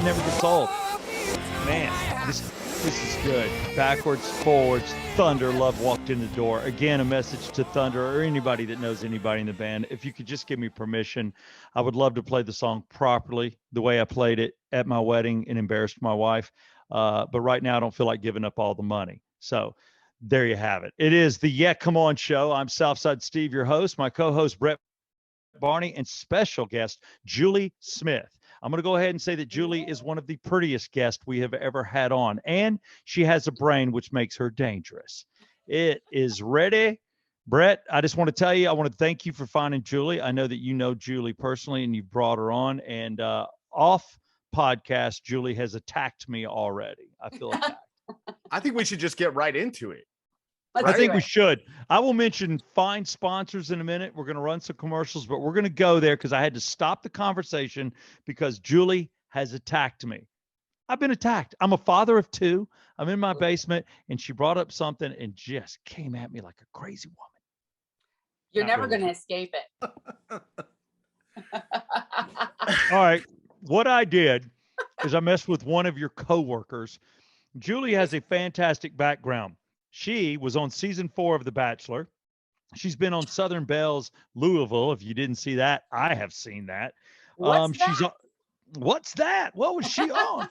never gets old. Man, this is good. Backwards, forwards, Thunder Love walked in the door. Again, a message to Thunder or anybody that knows anybody in the band. If you could just give me permission, I would love to play the song properly, the way I played it at my wedding and embarrassed my wife. But right now I don't feel like giving up all the money. So there you have it. It is the Yeah Come On Show. I'm Southside Steve, your host, my co-host Brett Barney, and special guest Julie Smith. I'm going to go ahead and say that Julie is one of the prettiest guests we have ever had on, and she has a brain which makes her dangerous. It is ready. Brett, I just want to tell you, I want to thank you for finding Julie. I know that you know Julie personally, and you brought her on. And off podcast, Julie has attacked me already. I feel attacked. I think we should just get right into it. I think we should. I will mention fine sponsors in a minute. We're going to run some commercials, but we're going to go there because I had to stop the conversation because Julie has attacked me. I've been attacked. I'm a father of two. I'm in my basement, and she brought up something and just came at me like a crazy woman. You're never going to escape it. All right. What I did is I messed with one of your coworkers. Julie has a fantastic background. She was on season 4 of The Bachelor. She's been on Southern Belle's Louisville. If you didn't see that, I have seen that. What's that? What's that? What was she on?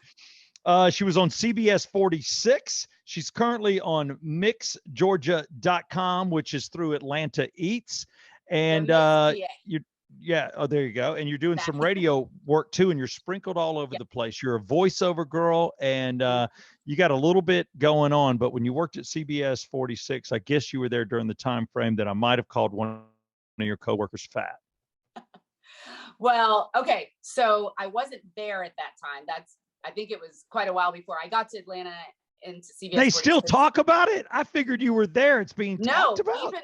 She was on CBS 46. She's currently on mixgeorgia.com, which is through Atlanta Eats. And oh, there you go. And you're doing some radio work too, and you're sprinkled all over the place. You're a voiceover girl, and you got a little bit going on. But when you worked at CBS 46, I guess you were there during the time frame that I might have called one of your coworkers fat. Well, okay. So I wasn't there at that time. I think it was quite a while before I got to Atlanta into CBS. They still talk about it? I figured you were there. It's being talked about.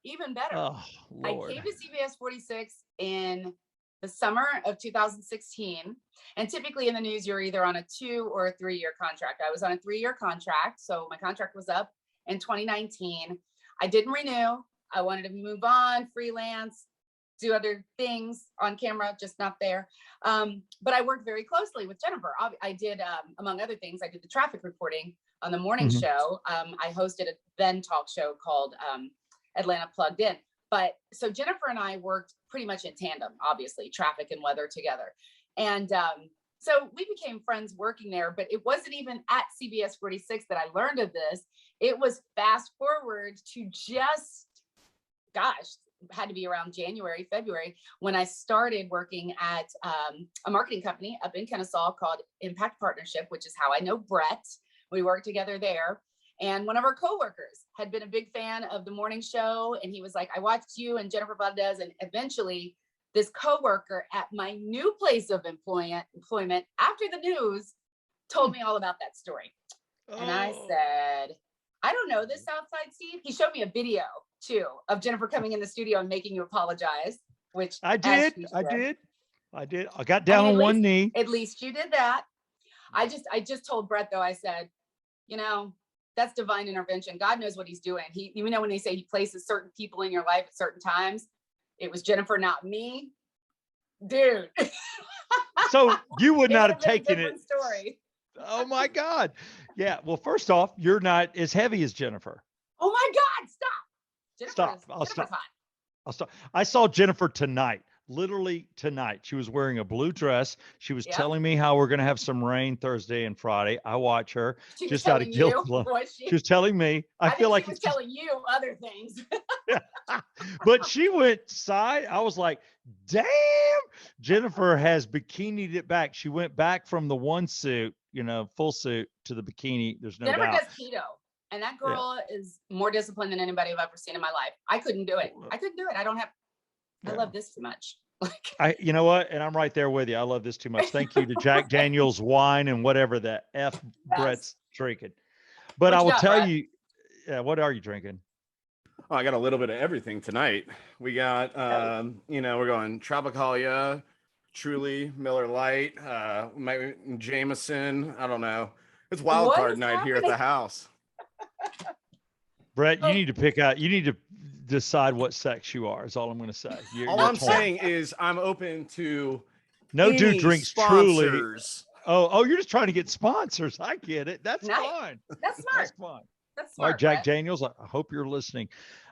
Even better. Oh, Lord. I came to CBS 46 in the summer of 2016. And typically in the news, you're either on a 2 or a 3-year contract. I was on a 3-year contract. So my contract was up in 2019. I didn't renew. I wanted to move on, freelance, do other things on camera, just not there. But I worked very closely with Jennifer. I did, among other things, I did the traffic reporting on the morning show. I hosted a then talk show called Atlanta Plugged In. But so Jennifer and I worked pretty much in tandem, obviously, traffic and weather together. And so we became friends working there, but it wasn't even at CBS 46 that I learned of this. It was fast forward to had to be around January, February, when I started working at a marketing company up in Kennesaw called Impact Partnership, which is how I know Brett. We worked together there. And one of our coworkers had been a big fan of the morning show. And he was like, I watched you and Jennifer Valdez. And eventually this coworker at my new place of employment after the news told me all about that story. And I said, I don't know this, Southside Steve. He showed me a video too of Jennifer coming in the studio and making you apologize, which I did. I got down on one knee. At least you did that. I just told Brett though, I said, that's divine intervention. God knows what he's doing. When they say he places certain people in your life at certain times, it was Jennifer, not me. Dude. So you would not have taken it. Story. Oh my God. Yeah. Well, first off, you're not as heavy as Jennifer. Oh my God. Stop. I'll stop. I saw Jennifer tonight. Literally tonight. She was wearing a blue dress. She was telling me how we're going to have some rain Thursday and Friday. I watch her just out of guilt. She was telling me. I feel like she was telling you other things. But she went side. I was like, damn, Jennifer has bikinied it back. She went back from the one suit, full suit to the bikini. There's no Jennifer doubt. does keto. And that girl is more disciplined than anybody I've ever seen in my life. I couldn't do it. I love this too much. You know what? And I'm right there with you. I love this too much. Thank you to Jack Daniels wine and whatever the F Brett's drinking. But I will tell you, what are you drinking? Oh, I got a little bit of everything tonight. We got, we're going Tropicalia, Truly, Miller Lite, Jameson. I don't know. It's wild card night here at the house. Brett, you need to pick out. You need to decide what sex you are. Is all I'm going to say. All I'm saying is I'm open to no dude drinks Truly. Oh, you're just trying to get sponsors. I get it. That's Nice. fine. That's smart. That's fine. That's All right, smart, Jack Brett. Daniels, I hope you're listening.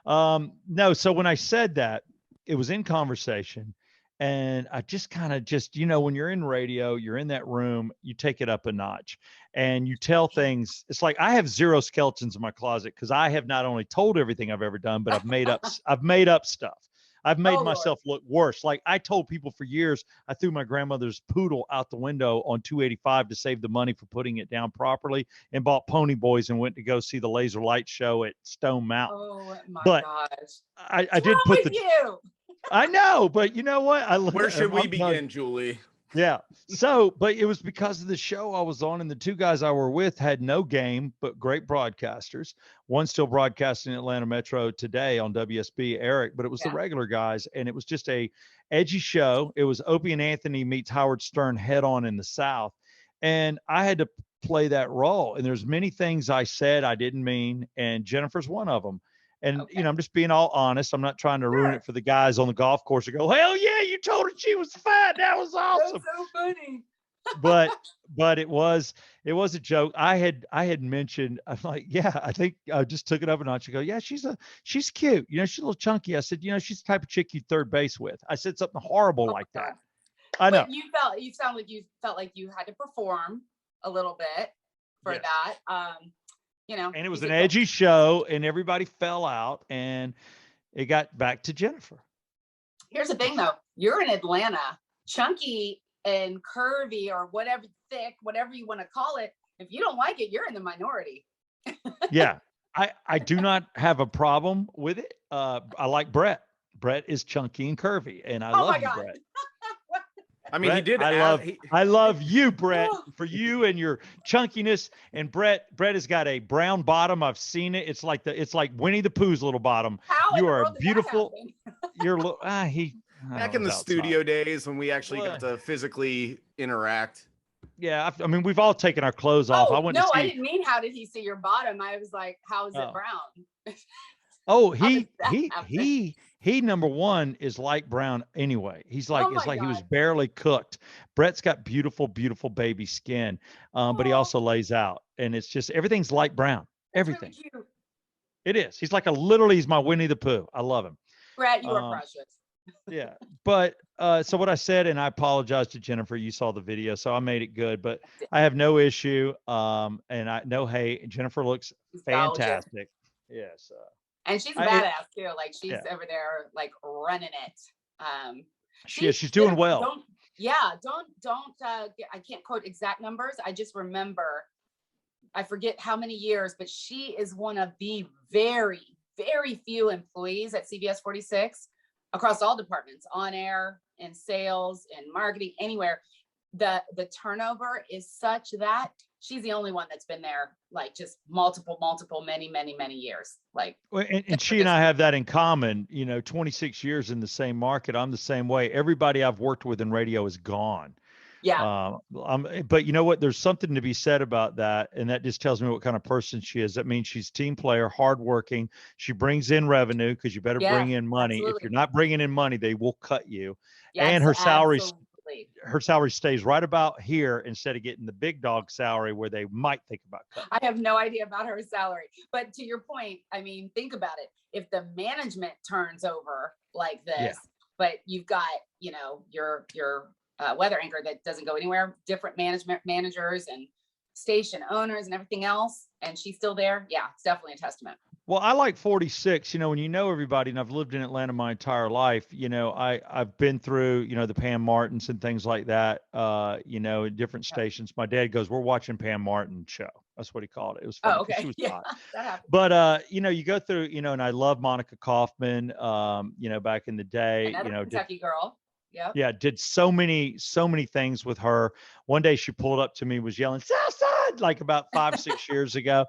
No, so when I said that, it was in conversation. And I just kind of when you're in radio, you're in that room, you take it up a notch and you tell things. It's like I have zero skeletons in my closet because I have not only told everything I've ever done, but I've made up stuff. I've made Oh, myself look worse. Like I told people for years, I threw my grandmother's poodle out the window on 285 to save the money for putting it down properly, and bought Pony Boys and went to go see the laser light show at Stone Mountain. Oh my But gosh. I did put with you? I know, but you know what? Where should we begin, Julie? Yeah. So, but it was because of the show I was on, and the two guys I were with had no game, but great broadcasters. One still broadcasting Atlanta Metro today on WSB, Eric, but it was the regular guys, and it was just a edgy show. It was Opie and Anthony meets Howard Stern head on in the South, and I had to play that role. And there's many things I said I didn't mean, and Jennifer's one of them. And, I'm just being all honest. I'm not trying to ruin it for the guys on the golf course to go, hell yeah, you told her she was fat. That was awesome. That's so funny. but it was a joke. I had mentioned, I'm like, yeah, I think I just took it up a notch. You go, yeah, she's cute. She's a little chunky. I said, she's the type of chick you third base with. I said something horrible like that. I know. But you sound like you felt like you had to perform a little bit for that. And it was an edgy show, and everybody fell out, and it got back to Jennifer. Here's the thing, though. You're in Atlanta, chunky and curvy, or whatever, thick, whatever you want to call it. If you don't like it, you're in the minority. Yeah, I do not have a problem with it. I like Brett. Brett is chunky and curvy, and I love you, Brett. I mean, Brett, he did. I love you, Brett, for you and your chunkiness. And Brett has got a brown bottom. I've seen it. It's like Winnie the Pooh's little bottom. How you are beautiful. You're back in the studio days when we actually got to physically interact. Yeah, I mean, we've all taken our clothes off. I didn't mean how did he see your bottom? I was like, how is it brown? Oh, he number one is light brown anyway. He's like, it's like God. He was barely cooked. Brett's got beautiful, beautiful baby skin. But he also lays out, and it's just, everything's light brown. Everything. Really cute. It is. He's like he's my Winnie the Pooh. I love him. Brett, you are precious. Yeah. But, so what I said, and I apologize to Jennifer, you saw the video, so I made it good, but I have no issue. And no hate. Jennifer looks fantastic. Yes. And she's badass too. Like she's over there, like running it. She's doing well. I can't quote exact numbers. I just remember, I forget how many years, but she is one of the very, very few employees at CBS 46 across all departments, on air, in sales, in marketing, anywhere. The turnover is such that she's the only one that's been there, like just multiple, many years. Like, and she and I have that in common, 26 years in the same market. I'm the same way. Everybody I've worked with in radio is gone. Yeah. But you know what? There's something to be said about that. And that just tells me what kind of person she is. That means she's team player, hardworking. She brings in revenue because you better bring in money. Absolutely. If you're not bringing in money, they will cut you. Yes, and her salary. Her salary stays right about here instead of getting the big dog salary where they might think about cutting. I have no idea about her salary, but to your point, I mean, think about it. If the management turns over like this, but you've got, your weather anchor that doesn't go anywhere, different managers and station owners and everything else, and she's still there. Yeah, it's definitely a testament. Well, I like 46, when you know everybody, and I've lived in Atlanta my entire life, I've been through, the Pam Martins and things like that, in different stations. My dad goes, we're watching Pam Martin show. That's what he called it. It was funny. Oh, okay. She was hot. That happened. But, you go through, and I love Monica Kaufman, back in the day. Another Kentucky girl. Yep. Yeah, did so many things with her. One day she pulled up to me, was yelling Southside, like about 5-6 years ago.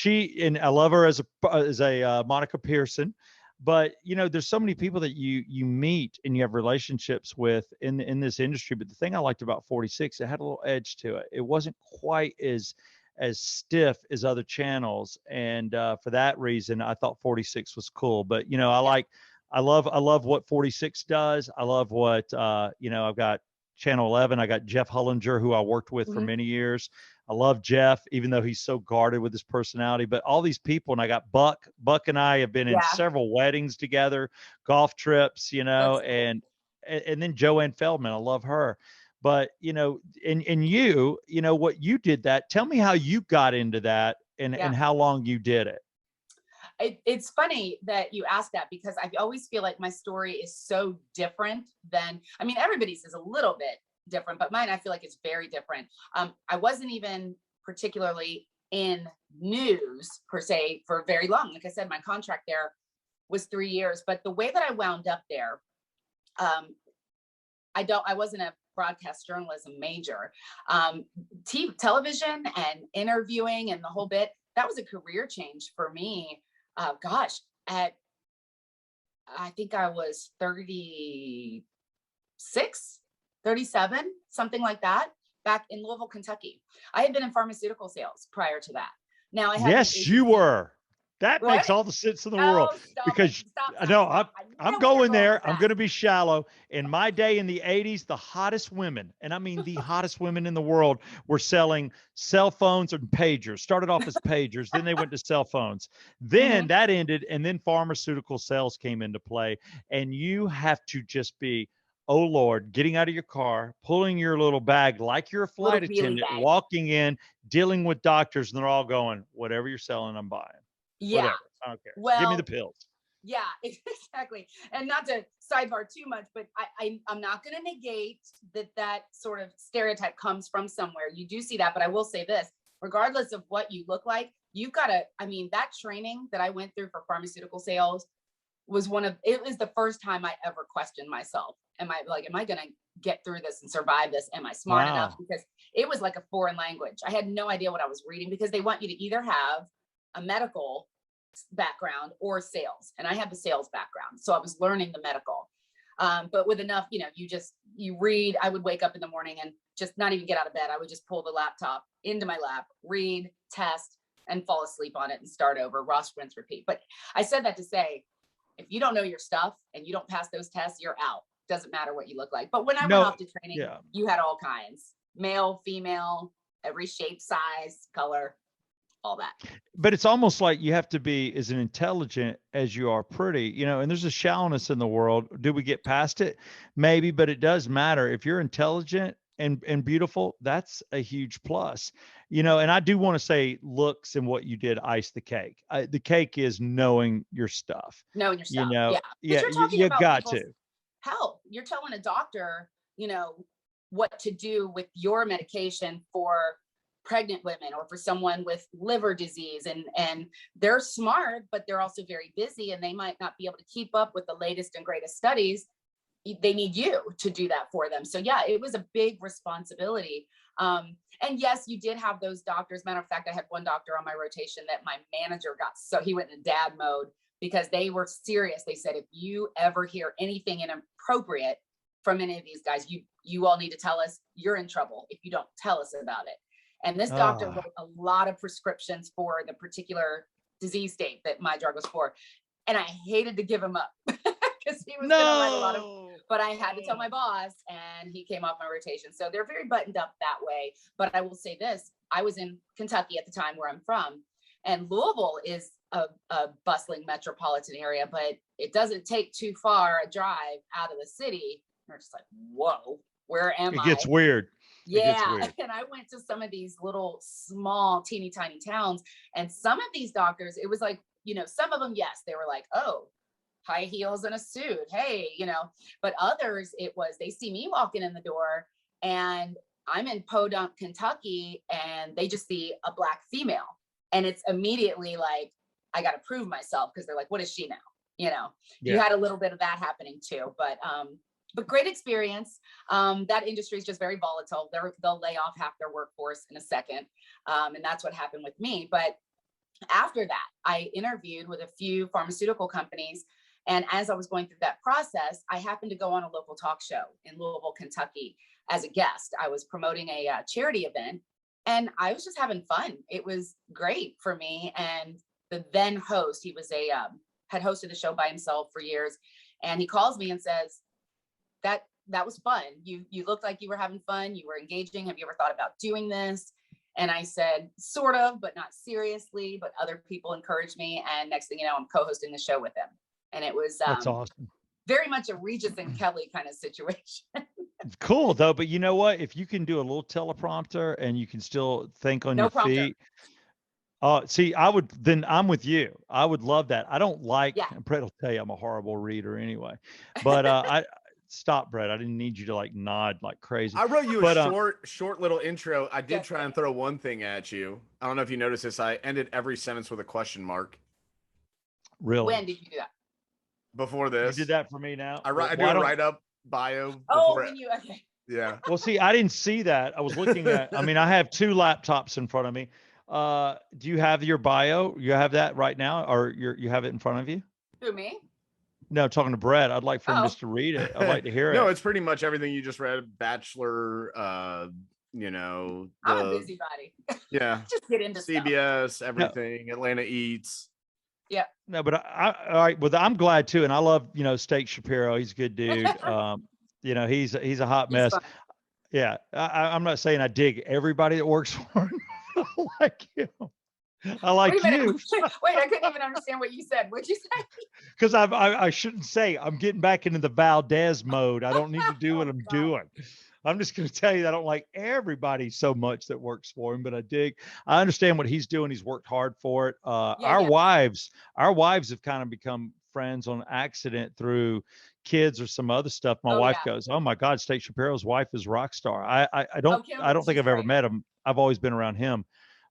And I love her as a Monica Pearson, but there's so many people that you meet and you have relationships with in this industry. But the thing I liked about 46, it had a little edge to it. It wasn't quite as stiff as other channels, and for that reason, I thought 46 was cool. But I love what 46 does. I love what, I've got Channel 11. I got Jeff Hullinger, who I worked with for many years. I love Jeff, even though he's so guarded with his personality. But all these people, and I got Buck. Buck and I have been in several weddings together, golf trips, you know, and then Joanne Feldman. I love her. But, you know, and you know, what you did that. Tell me how you got into that and how long you did it. It's funny that you ask that, because I always feel like my story is so different than, I mean, everybody's is a little bit different, but mine, I feel like it's very different. I wasn't even particularly in news per se for very long. Like I said, my contract there was 3 years, but the way that I wound up there, I wasn't a broadcast journalism major. Television and interviewing and the whole bit, that was a career change for me. I think I was 36, 37, something like that, back in Louisville, Kentucky. I had been in pharmaceutical sales prior to that. Now I had Yes, you were. That What? makes all the sense in the world, because I know I'm going there. I'm going to be shallow. In my day in the 80s, the hottest women, and I mean the hottest women in the world, were selling cell phones and pagers. Started off as pagers, then they went to cell phones. Then that ended, and then pharmaceutical sales came into play. And you have to just be, oh Lord, getting out of your car, pulling your little bag like you're a flight attendant, walking in, dealing with doctors, and they're all going, whatever you're selling, I'm buying. Yeah. Whatever. I don't care. Well, give me the pills. Yeah, exactly. And not to sidebar too much, but I'm not going to negate that sort of stereotype comes from somewhere. You do see that, but I will say this, regardless of what you look like, you've got to, I mean, that training that I went through for pharmaceutical sales it was the first time I ever questioned myself. Am I going to get through this and survive this? Am I smart enough? Because it was like a foreign language. I had no idea what I was reading, because they want you to either have a medical background or sales, and I have the sales background, so I was learning the medical, but with enough, you know, you read. I would wake up in the morning and just not even get out of bed. I would just pull the laptop into my lap, read, test, and fall asleep on it and start over, rinse, repeat. But I said that to say, if you don't know your stuff and you don't pass those tests, you're out. Doesn't matter what you look like. But when I went off to training, you had all kinds, male, female, every shape, size, color, all that. But it's almost like you have to be as intelligent as you are pretty, you know, and there's a shallowness in the world. Do we get past it? Maybe, but it does matter. If you're intelligent and beautiful, that's a huge plus, you know. And I do want to say looks and what you did ice the cake. The cake is knowing your stuff. Knowing your stuff. You know, yeah. You got to. Health. You're telling a doctor, you know, what to do with your medication for pregnant women or for someone with liver disease, and they're smart, but they're also very busy, and they might not be able to keep up with the latest and greatest studies. They need you to do that for them. So yeah, it was a big responsibility. And yes, you did have those doctors. Matter of fact, I had one doctor on my rotation that my manager he went in dad mode, because they were serious. They said, if you ever hear anything inappropriate from any of these guys, you all need to tell us. You're in trouble if you don't tell us about it. And this doctor wrote a lot of prescriptions for the particular disease state that my drug was for. And I hated to give him up because he was going to write a lot of, but I had to tell my boss, and he came off my rotation. So they're very buttoned up that way. But I will say this, I was in Kentucky at the time, where I'm from, and Louisville is a bustling metropolitan area, but it doesn't take too far a drive out of the city. You're just like, whoa, where am I? It gets weird. Yeah. And I went to some of these little small teeny tiny towns, and some of these doctors, it was like, you know, some of them, yes, they were like, oh, high heels and a suit. Hey, you know, but others, it was, they see me walking in the door and I'm in Podunk, Kentucky, and they just see a Black female. And it's immediately like, I got to prove myself, because they're like, what is she now? You know, you had a little bit of that happening too, but great experience. That industry is just very volatile. They'll lay off half their workforce in a second. And that's what happened with me. But after that, I interviewed with a few pharmaceutical companies. And as I was going through that process, I happened to go on a local talk show in Louisville, Kentucky as a guest. I was promoting a charity event, and I was just having fun. It was great for me. And the then host, he was had hosted the show by himself for years. And he calls me and says, that that was fun. You looked like you were having fun. You were engaging. Have you ever thought about doing this? And I said, sort of, but not seriously. But other people encouraged me. And next thing you know, I'm co-hosting the show with him. And it was That's awesome. very much a Regis and Kelly kind of situation. Cool though. But you know what? If you can do a little teleprompter and you can still think on No your prompter. feet. See, then I'm with you. I would love that. I don't like, Yeah. and Brett will tell you I'm a horrible reader anyway, but stop, Brett. I didn't need you to like nod like crazy. I wrote you But, a short little intro. I did Yes, try and throw one thing at you. I don't know if you noticed this. I ended every sentence with a question mark. Really? When did you do that? Before this. You did that for me now? I do a write-up bio. Oh, before when you, okay. Yeah. Well, see, I didn't see that. I was looking at, I mean, I have 2 laptops in front of me. Do you have your bio? You have that right now, or you have it in front of you? Who, me? No, talking to Brett. I'd like for him just to read it. I'd like to hear it. No, it's pretty much everything you just read. Bachelor, you know, I'm a busybody. Yeah. Just get into CBS, stuff. everything, Atlanta Eats. Yeah. No, but all right. Well, I'm glad too. And I love, Steak Shapiro. He's a good dude. He's a hot mess. Fun. Yeah. I'm not saying I dig everybody that works for him. I like him. I like Wait a minute. you. Wait, I couldn't even understand what you said. What'd you say? Because I shouldn't say I'm getting back into the Valdez mode. I don't need to do what I'm doing. I'm just going to tell you that I don't like everybody so much that works for him, but I understand what he's doing. He's worked hard for it. Our wives have kind of become friends on accident through kids or some other stuff. My wife goes, "Oh my God, Steak Shapiro's wife is rock star." I don't think I've ever met him. I've always been around him.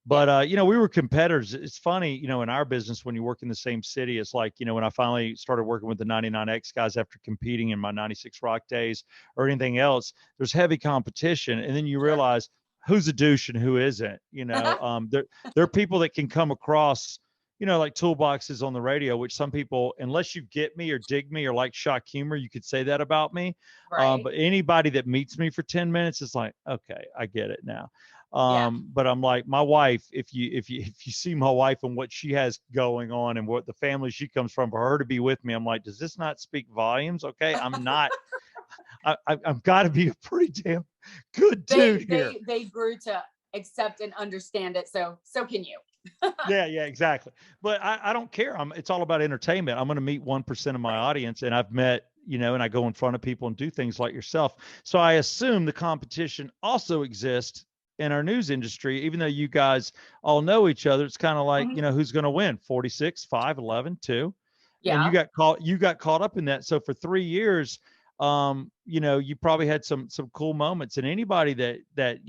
But, we were competitors. It's funny, in our business, when you work in the same city, it's like, when I finally started working with the 99X guys after competing in my 96 Rock days or anything else, there's heavy competition. And then you realize who's a douche and who isn't, there are people that can come across, like toolboxes on the radio, which some people, unless you get me or dig me or like shock humor, you could say that about me. Right. But anybody that meets me for 10 minutes is like, okay, I get it now. But I'm like, my wife, if you see my wife and what she has going on and what the family she comes from, for her to be with me, I'm like, does this not speak volumes? Okay. I'm not, I've got to be a pretty damn good dude here. They grew to accept and understand it. So can you. Yeah, exactly. But I don't care. It's all about entertainment. I'm going to meet 1% of my audience, and I've met, and I go in front of people and do things like yourself. So I assume the competition also exists in our news industry, even though you guys all know each other. It's kind of like, who's going to win? 46, 5, 11, 2. Yeah. And you got caught up in that. So for 3 years, you probably had some cool moments, and anybody that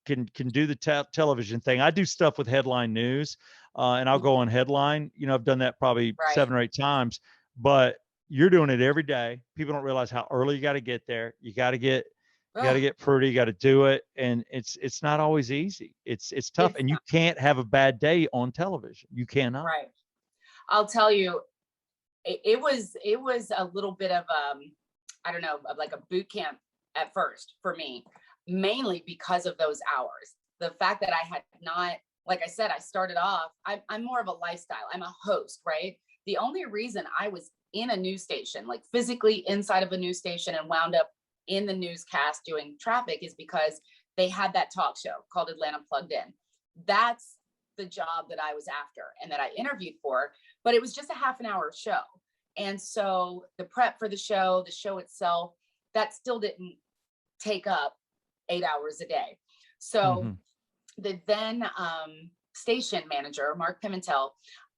can do the television thing. I do stuff with headline news, and I'll go on headline. I've done that probably 7 or 8 times, but you're doing it every day. People don't realize how early you got to get there. You got to get pretty, you got to do it. And it's not always easy. It's tough. And you can't have a bad day on television. You cannot. Right. I'll tell you, it was a little bit of, I don't know, like a boot camp at first for me, mainly because of those hours. The fact that I had not, like I said, I started off, I'm more of a lifestyle. I'm a host, right? The only reason I was in a news station, like physically inside of a news station and wound up in the newscast doing traffic, is because they had that talk show called Atlanta Plugged In. That's the job that I was after and that I interviewed for, but it was just a half an hour show. And so the prep for the show itself, that still didn't take up 8 hours a day. So the then station manager, Mark Pimentel,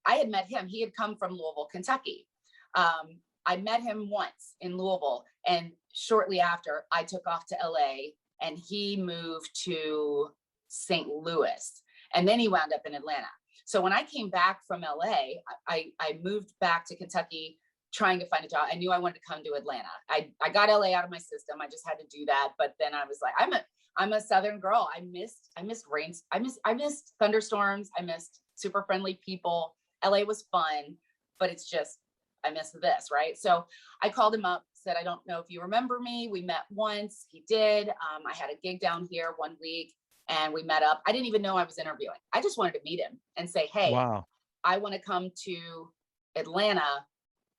I had met him. He had come from Louisville, Kentucky. I met him once in Louisville, and shortly after I took off to LA, and he moved to St. Louis, and then he wound up in Atlanta. So when I came back from LA, I moved back to Kentucky trying to find a job. I knew I wanted to come to Atlanta. I got LA out of my system. I just had to do that. But then I was like, I'm a Southern girl. I missed rains. I missed thunderstorms. I missed super friendly people. LA was fun, but it's just, I missed this, right? So I called him up, said, I don't know if you remember me. We met once. He did. I had a gig down here one week and we met up. I didn't even know I was interviewing. I just wanted to meet him and say, hey, wow, I want to come to Atlanta.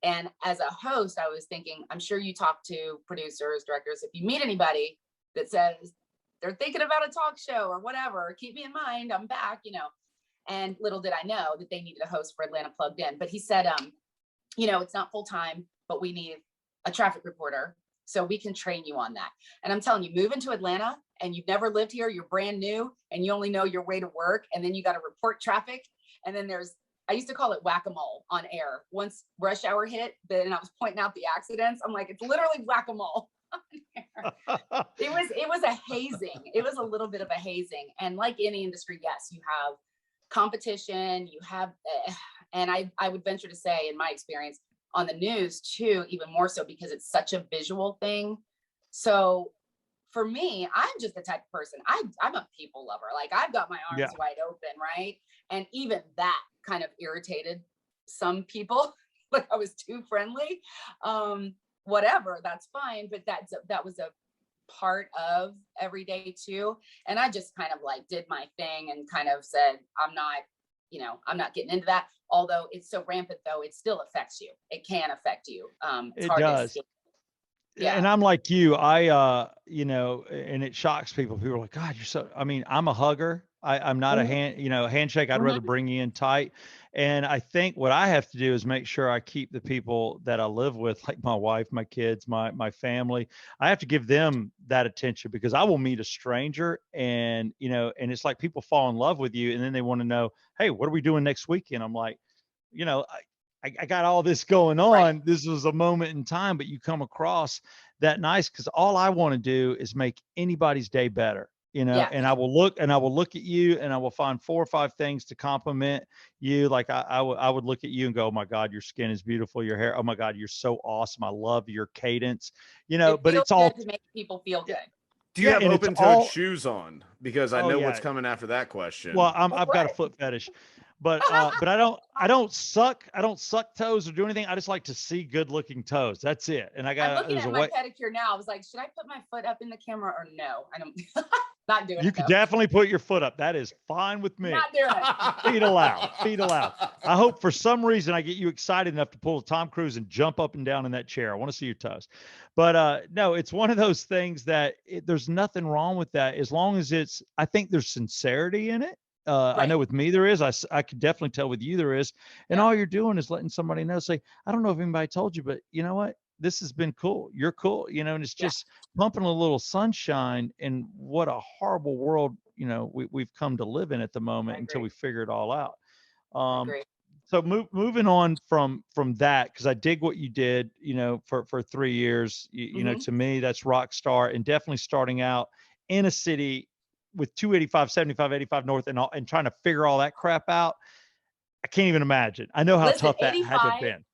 And as a host, I was thinking, I'm sure you talk to producers, directors, if you meet anybody that says they're thinking about a talk show or whatever, keep me in mind, I'm back, And little did I know that they needed a host for Atlanta Plugged In. But he said, it's not full time, but we need a traffic reporter so we can train you on that. And I'm telling you, move into Atlanta and you've never lived here, you're brand new and you only know your way to work. And then you got to report traffic. And then I used to call it whack-a-mole on air. Once rush hour hit, then I was pointing out the accidents. I'm like, it's literally whack-a-mole on air. It was a hazing. It was a little bit of a hazing. And like any industry, yes, you have competition, you have, and I would venture to say, in my experience, on the news too, even more so because it's such a visual thing. So for me, I'm just the type of person, I'm a people lover. Like I've got my arms wide open, right? And even that kind of irritated some people, like I was too friendly. Whatever, that's fine. But that was a part of every day too. And I just kind of like did my thing and kind of said, I'm not getting into that. Although it's so rampant though, it still affects you. It can affect you. It's It hard to does. escape. Yeah. And I'm like you, and it shocks people. People are like, God, I'm a hugger. I'm not a handshake. I'd rather bring you in tight. And I think what I have to do is make sure I keep the people that I live with, like my wife, my kids, my family. I have to give them that attention because I will meet a stranger and it's like people fall in love with you and then they want to know, hey, what are we doing next weekend? I'm like, I got all this going on. Right. This was a moment in time, but you come across that nice because all I want to do is make anybody's day better, and I will look at you and I will find 4 or 5 things to compliment you. Like I would look at you and go, oh my God, your skin is beautiful. Your hair. Oh my God, you're so awesome. I love your cadence, but it's all to make people feel good. Do you have open-toed shoes on? Because I know what's coming after that question. Well, I've got a foot fetish. But I don't suck toes or do anything. I just like to see good looking toes. That's it. And I'm looking at my pedicure now. I was like, should I put my foot up in the camera or no? I don't not doing it. You could definitely put your foot up. That is fine with me. Not doing it. Feet allowed. I hope for some reason I get you excited enough to pull Tom Cruise and jump up and down in that chair. I want to see your toes. But no, it's one of those things that there's nothing wrong with that as long as I think there's sincerity in it. Right. I know with me there is. I could definitely tell with you there is. And all you're doing is letting somebody know, say, I don't know if anybody told you, but you know what? This has been cool. You're cool, and it's just pumping a little sunshine in what a horrible world, we've come to live in at the moment until we figure it all out. So moving on from that, because I dig what you did, for 3 years, to me, that's rock star and definitely starting out in a city with 285, 75, 85 north and trying to figure all that crap out. I can't even imagine. I know how tough that had to have been.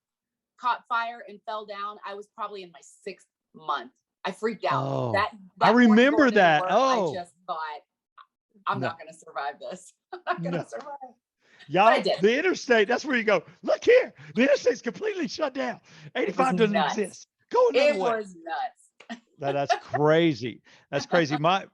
Caught fire and fell down. I was probably in my 6th month. I freaked out. Oh, that I remember that. I just thought, I'm not going to survive this. I'm not going to survive. Y'all, the interstate, that's where you go, look here. The interstate's completely shut down. 85 doesn't exist. Go another way. It was nuts. That's crazy. That's crazy. My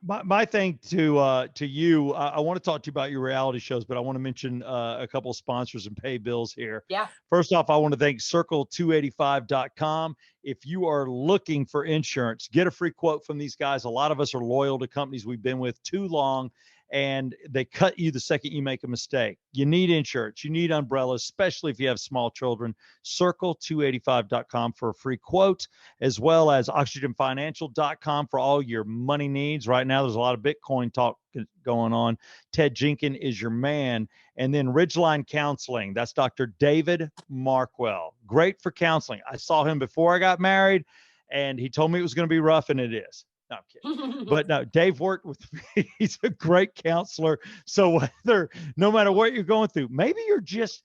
thing to you, I want to talk to you about your reality shows, but I want to mention a couple of sponsors and pay bills here. Yeah. First off, I want to thank circle285.com. If you are looking for insurance, get a free quote from these guys. A lot of us are loyal to companies we've been with too long, and they cut you the second you make a mistake. You need insurance. You need umbrellas, especially if you have small children. Circle285.com for a free quote, as well as oxygenfinancial.com for all your money needs. Right now, there's a lot of Bitcoin talk going on. Ted Jenkins is your man. And then Ridgeline Counseling. That's Dr. David Markwell. Great for counseling. I saw him before I got married, and he told me it was going to be rough, and it is. No, I'm kidding. But no, Dave worked with me. He's a great counselor. So no matter what you're going through, maybe you're just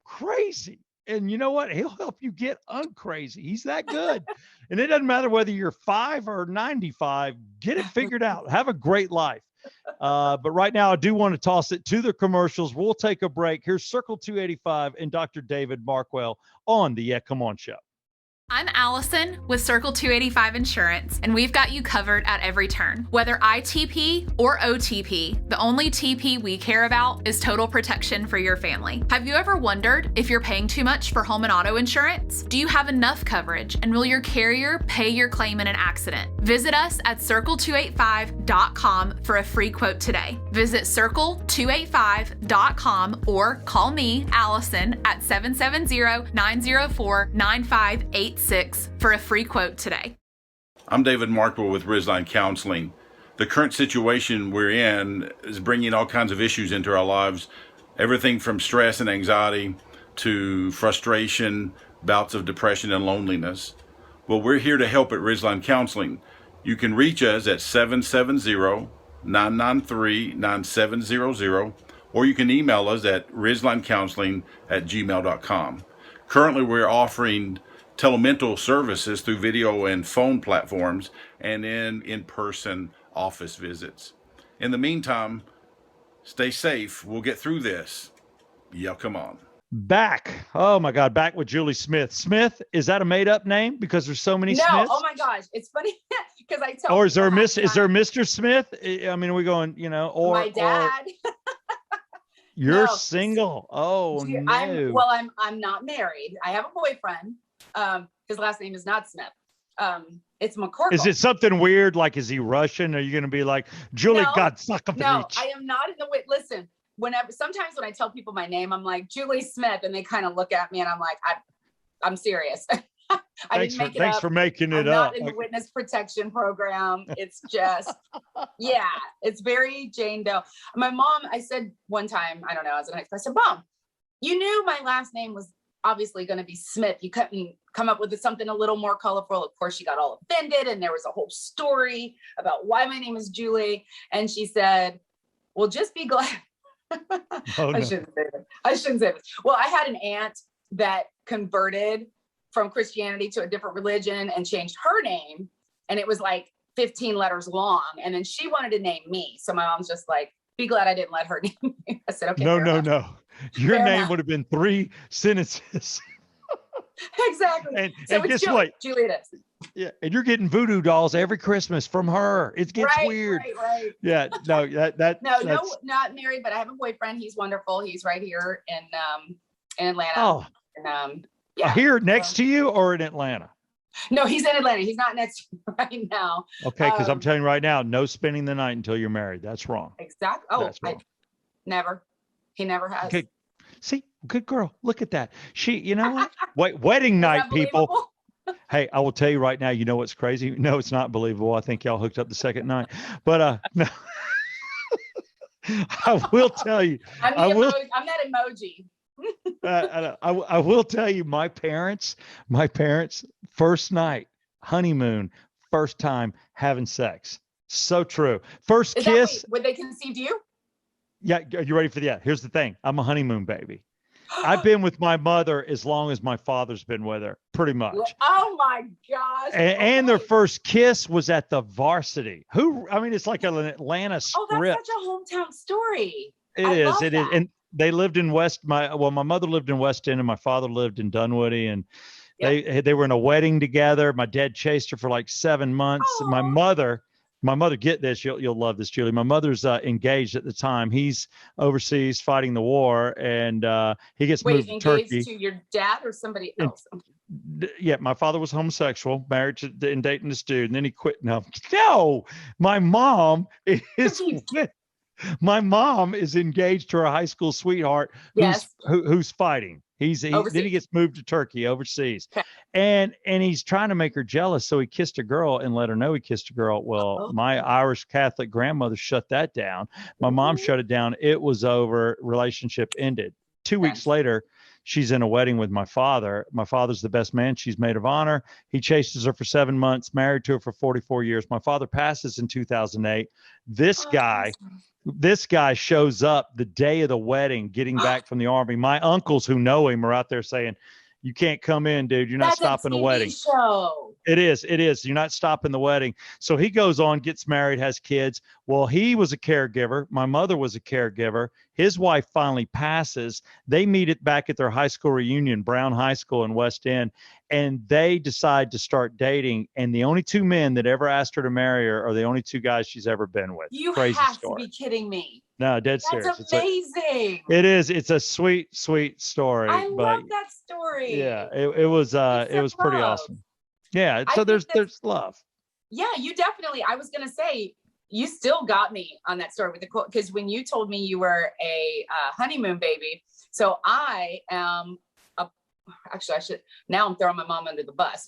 crazy. And you know what? He'll help you get uncrazy. He's that good. And it doesn't matter whether you're 5 or 95, get it figured out. Have a great life. But right now, I do want to toss it to the commercials. We'll take a break. Here's Circle 285 and Dr. David Markwell on the Yeah Come On Show. I'm Allison with Circle 285 Insurance, and we've got you covered at every turn. Whether ITP or OTP, the only TP we care about is total protection for your family. Have you ever wondered if you're paying too much for home and auto insurance? Do you have enough coverage, and will your carrier pay your claim in an accident? Visit us at circle285.com for a free quote today. Visit circle285.com or call me, Allison, at 770-904-9586 for a free quote today. I'm David Markwell with Ridgeline Counseling. The current situation we're in is bringing all kinds of issues into our lives, everything from stress and anxiety to frustration, bouts of depression and loneliness. Well, we're here to help at Ridgeline Counseling. You can reach us at 770-993-9700, or you can email us at ridgelinecounseling@gmail.com. Currently, we're offering telemental services through video and phone platforms and in-person office visits. In the meantime, stay safe. We'll get through this. Yeah, come on. Back. Oh my God. Back with Julie Smith. Smith, is that a made up name because there's so many No, Smiths? oh my gosh, it's funny because I tell. Or is there a people is there Mr. Smith? I mean, are we going, or my dad? You're No. single. Oh no. I'm not married. I have a boyfriend. His last name is not Smith. It's McCorkle. Is it something weird? Like, is he Russian? Are you going to be like, Julie No, Godsakovich? No, I am not in the way. Listen, sometimes when I tell people my name, I'm like Julie Smith, and they kind of look at me, and I'm like, I'm serious. Thanks for making it I'm up. not in the witness protection program. It's just, yeah, it's very Jane Doe. My mom, I said one time, I don't know, as an ex, I said, Mom, you knew my last name was obviously going to be Smith. You couldn't come up with something a little more colorful. Of course, she got all offended, and there was a whole story about why my name is Julie. And she said, well, just be glad. Oh, no. I shouldn't say this. Well, I had an aunt that converted from Christianity to a different religion and changed her name. And it was like 15 letters long. And then she wanted to name me. So my mom's just like, be glad I didn't let her name me. I said, okay. No. Your Fair name enough. would have been 3 sentences. Exactly. And it's guess Julie. what? Julie it is. Yeah. And you're getting voodoo dolls every Christmas from her. It gets weird. Right. Yeah. No, that's not married, but I have a boyfriend. He's wonderful. He's right here in Atlanta. Oh, And, yeah. Here next to you or in Atlanta? No, he's in Atlanta. He's not next to me right now. Okay. Because I'm telling you right now, no spending the night until you're married. That's wrong. Exactly. Oh, That's wrong. Never. He never has. Okay. See, good girl. Look at that. You know what? Wedding night, people. Hey, I will tell you right now, you know what's crazy? No, it's not believable. I think y'all hooked up the second night. But no. I will tell you. I'm that emoji. I will tell you, my parents, first night, honeymoon, first time having sex. So true. First kiss. Would they conceive you? Yeah. Are you ready for that? Here's the thing. I'm a honeymoon baby. I've been with my mother as long as my father's been with her, pretty much. Oh my gosh. And their first kiss was at the Varsity. It's like an Atlanta script. Oh, that's such a hometown story. It is. And they lived in my mother lived in West End and my father lived in Dunwoody, and they were in a wedding together. My dad chased her for like 7 months. Aww. My mother, get this, you'll love this, Julie. My mother's engaged at the time. He's overseas fighting the war, and he gets moved to Turkey. Engaged to your dad or somebody else? Yeah, my father was homosexual, married to and dating this dude, and then he quit. No, my mom is engaged to her high school sweetheart who's fighting. Then he gets moved to Turkey overseas. Okay. And he's trying to make her jealous. So he kissed a girl and let her know he kissed a girl. Well, my Irish Catholic grandmother shut that down. My mom shut it down. It was over. Relationship ended. 2 weeks later, she's in a wedding with my father. My father's the best man. She's maid of honor. He chases her for 7 months, married to her for 44 years. My father passes in 2008. This guy shows up the day of the wedding, getting back from the army. My uncles who know him are out there saying, you can't come in, dude. You're not stopping the wedding. Show. It is. You're not stopping the wedding. So he goes on, gets married, has kids. Well, he was a caregiver. My mother was a caregiver. His wife finally passes. They meet it back at their high school reunion, Brown High School in West End, and they decide to start dating. And the only two men that ever asked her to marry her are the only two guys she's ever been with. You Crazy have story. to be kidding me. No, dead That's serious. amazing. It is. It's a sweet, sweet story. I but love that story. yeah, it was pretty love. awesome. Yeah. I So think there's love. Yeah, you definitely. I was gonna say you still got me on that story with the quote, because when you told me you were a honeymoon baby, so I am actually I should now I'm throwing my mom under the bus.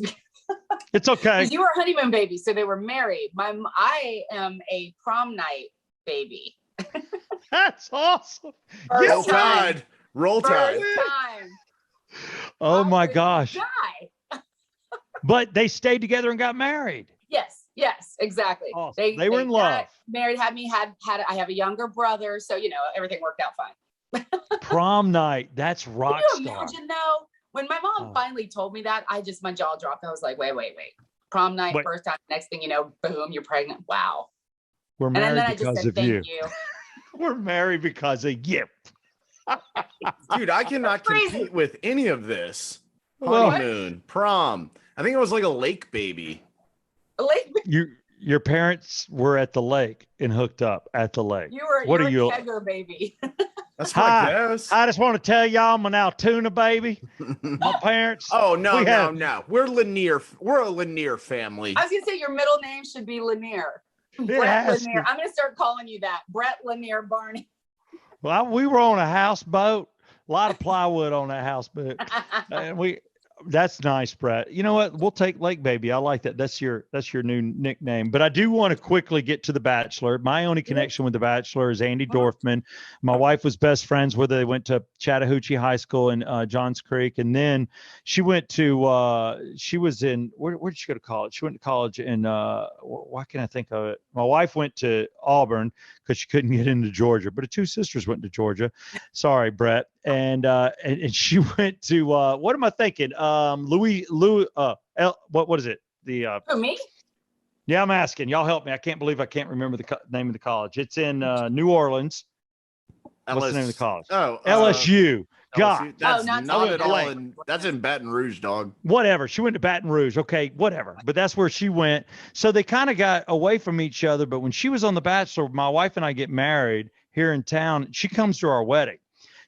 It's okay. You were a honeymoon baby, so they were married. I am a prom night baby. That's awesome. First Roll time. Tide. Roll Tide. First time. Oh I my was gosh. guy. But they stayed together and got married. Yes, exactly. Awesome. They were in got love. Married, I have a younger brother, so everything worked out fine. Prom night. That's rock Can you star. imagine though? When my mom finally told me that, my jaw dropped. I was like, wait. Prom night, Wait. first time. Next thing you know, boom, you're pregnant. Wow. We're And married then I just because said, of thank you. you. We're married because of you. Dude, I cannot Crazy. compete with any of this. Well- Honeymoon, prom. I think it was like a lake baby. Like, Your parents were at the lake and hooked up at the lake. you're a kegger baby. That's my Hi. guess. I just want to tell y'all I'm an Altoona baby. My parents. Oh no, we no, have- no. We're Lanier. We're a Lanier family. I was gonna say your middle name should be Lanier. It Brett has Lanier. to. I'm gonna start calling you that. Brett Lanier Barney. Well, we were on a houseboat, a lot of plywood on that houseboat. And that's nice, Brett. You know what? We'll take Lake Baby. I like that. That's your new nickname. But I do want to quickly get to The Bachelor. My only connection with The Bachelor is Andy Dorfman. My wife was best friends with her. They went to Chattahoochee High School in Johns Creek. And then she went to, she was in, where did she go to college? She went to college in, why can't I think of it? My wife went to Auburn because she couldn't get into Georgia, but her two sisters went to Georgia. Sorry, Brett. And she went to, what am I thinking? What is it? For me? Yeah, I'm asking. Y'all help me. I can't believe I can't remember the name of the college. It's in New Orleans. What's the name of the college? Oh, LSU. God, LSU. That's not not at all. Lake. That's in Baton Rouge, dog. whatever. She went to Baton Rouge. Okay, whatever. But that's where she went. So they kind of got away from each other. But when she was on The Bachelor, my wife and I get married here in town. She comes to our wedding.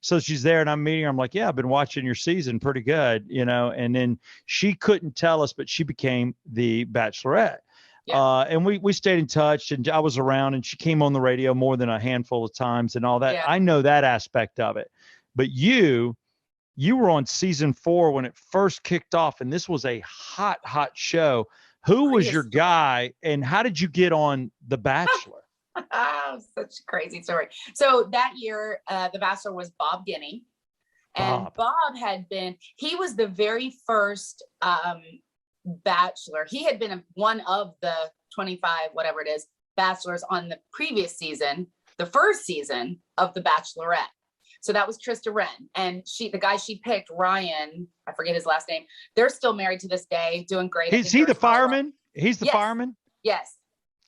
So she's there and I'm meeting her. I'm like, yeah, I've been watching your season pretty good, and then she couldn't tell us, but she became the Bachelorette. Yeah. And we stayed in touch, and I was around, and she came on the radio more than a handful of times and all that. Yeah. I know that aspect of it, but you were on season 4 when it first kicked off, and this was a hot show. Who was your guy, and how did you get on The Bachelor? Oh, such a crazy story. So that year, The Bachelor was Bob Guinea. And Bob he was the very first Bachelor. He had been one of the 25, whatever it is, Bachelors on the previous season, the first season of The Bachelorette. So that was Trista Wren. And the guy she picked, Ryan, I forget his last name. They're still married to this day, doing great. Is he the fireman? He's the fireman? Yes.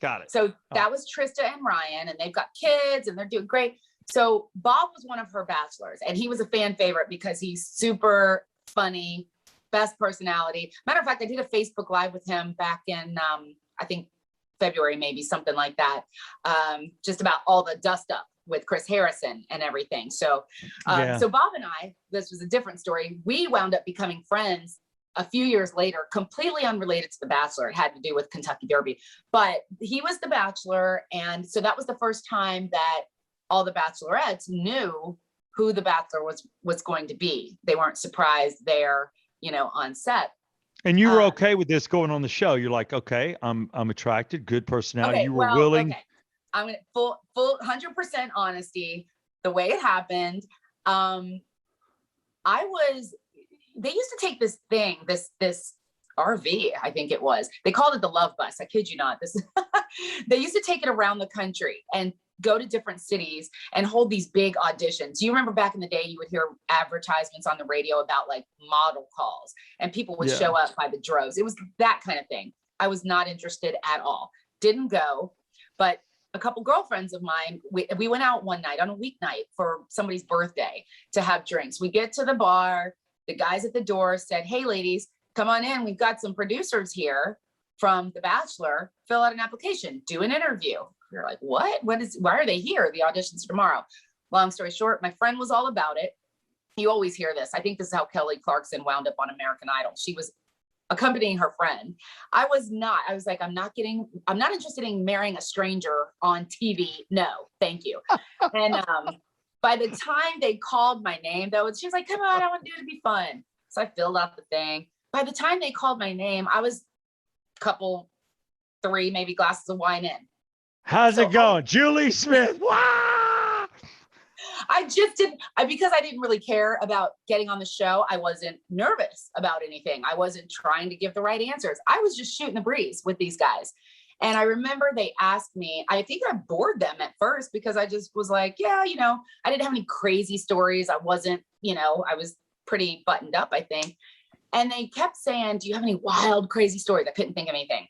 Got it. So that was Trista and Ryan, and they've got kids and they're doing great. So Bob was one of her bachelors, and he was a fan favorite because he's super funny, best personality. Matter of fact, I did a Facebook Live with him back in, I think February, maybe something like that. Just about all the dust up with Chris Harrison and everything. So, so Bob and I, this was a different story. We wound up becoming friends a few years later, completely unrelated to The Bachelor. It had to do with Kentucky Derby, but he was the Bachelor. And so that was the first time that all the Bachelorettes knew who the Bachelor was going to be. They weren't surprised there, on set. And you were okay with this going on the show. You're like, okay, I'm attracted, good personality. Okay, You were willing. Okay. I'm going to full 100% honesty, the way it happened. They used to take this thing, this RV, I think it was. They called it the Love Bus. I kid you not. They used to take it around the country, and go to different cities and hold these big auditions. Do you remember back in the day, you would hear advertisements on the radio about like model calls and people would show up by the droves. It was that kind of thing. I was not interested at all. Didn't go, but a couple girlfriends of mine, we went out one night on a weeknight for somebody's birthday to have drinks. We get to the bar. The guys at the door said, "Hey ladies, come on in. We've got some producers here from The Bachelor. Fill out an application, do an interview." You're like, what? Why are they here? The auditions tomorrow. Long story short, my friend was all about it. You always hear this. I think this is how Kelly Clarkson wound up on American Idol. She was accompanying her friend. I was not. I was like, I'm not interested in marrying a stranger on TV. No, thank you. And by the time they called my name, though, she was like, come on, I want to do it to be fun. So I filled out the thing. By the time they called my name, I was a three, maybe glasses of wine in. How's it going? Julie Smith. Wow. Because I didn't really care about getting on the show. I wasn't nervous about anything. I wasn't trying to give the right answers. I was just shooting the breeze with these guys. And I remember they asked me, I think I bored them at first because I just was like, yeah, I didn't have any crazy stories. I wasn't, I was pretty buttoned up, I think. And they kept saying, do you have any wild, crazy stories? I couldn't think of anything.